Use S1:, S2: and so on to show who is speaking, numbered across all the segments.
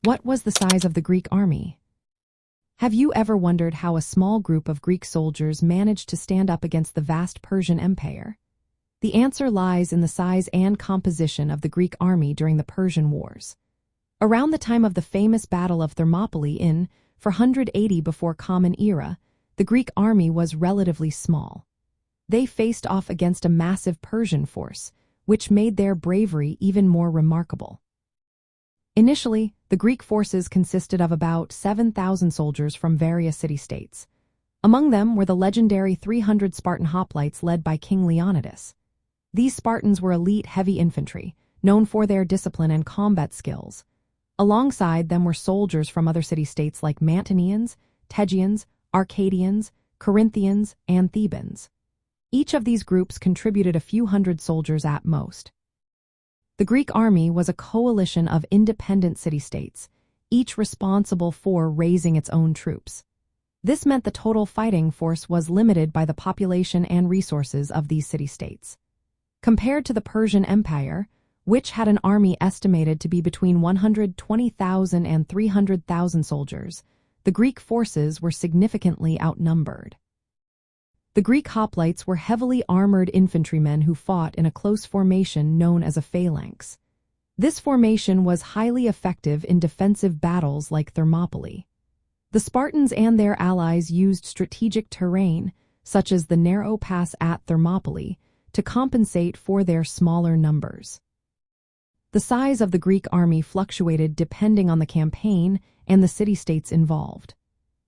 S1: What was the size of the Greek army? Have you ever wondered how a small group of Greek soldiers managed to stand up against the vast Persian Empire? The answer lies in the size and composition of the Greek army during the Persian Wars. Around the time of the famous Battle of Thermopylae in 480 before Common Era, the Greek army was relatively small. They faced off against a massive Persian force, which made their bravery even more remarkable. Initially, the Greek forces consisted of about 7,000 soldiers from various city-states. Among them were the legendary 300 Spartan Hoplites led by King Leonidas. These Spartans were elite heavy infantry, known for their discipline and combat skills. Alongside them were soldiers from other city-states like Mantineans, Tegeans, Arcadians, Corinthians, and Thebans. Each of these groups contributed a few hundred soldiers at most. The Greek army was a coalition of independent city-states, each responsible for raising its own troops. This meant the total fighting force was limited by the population and resources of these city-states. Compared to the Persian Empire, which had an army estimated to be between 120,000 and 300,000 soldiers, the Greek forces were significantly outnumbered. The Greek hoplites were heavily armored infantrymen who fought in a close formation known as a phalanx. This formation was highly effective in defensive battles like Thermopylae. The Spartans and their allies used strategic terrain, such as the narrow pass at Thermopylae, to compensate for their smaller numbers. The size of the Greek army fluctuated depending on the campaign and the city-states involved.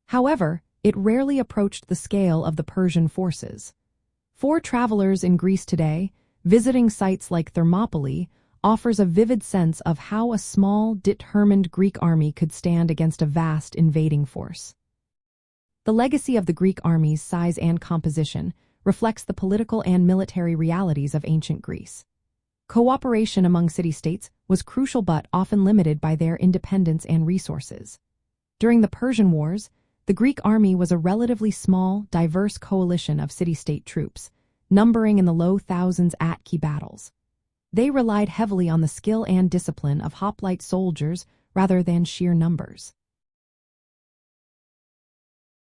S1: However, it rarely approached the scale of the Persian forces. For travelers in Greece today, visiting sites like Thermopylae offers a vivid sense of how a small, determined Greek army could stand against a vast invading force. The legacy of the Greek army's size and composition reflects the political and military realities of ancient Greece. Cooperation among city-states was crucial but often limited by their independence and resources. During the Persian Wars, the Greek army was a relatively small, diverse coalition of city-state troops, numbering in the low thousands at key battles. They relied heavily on the skill and discipline of hoplite soldiers rather than sheer numbers.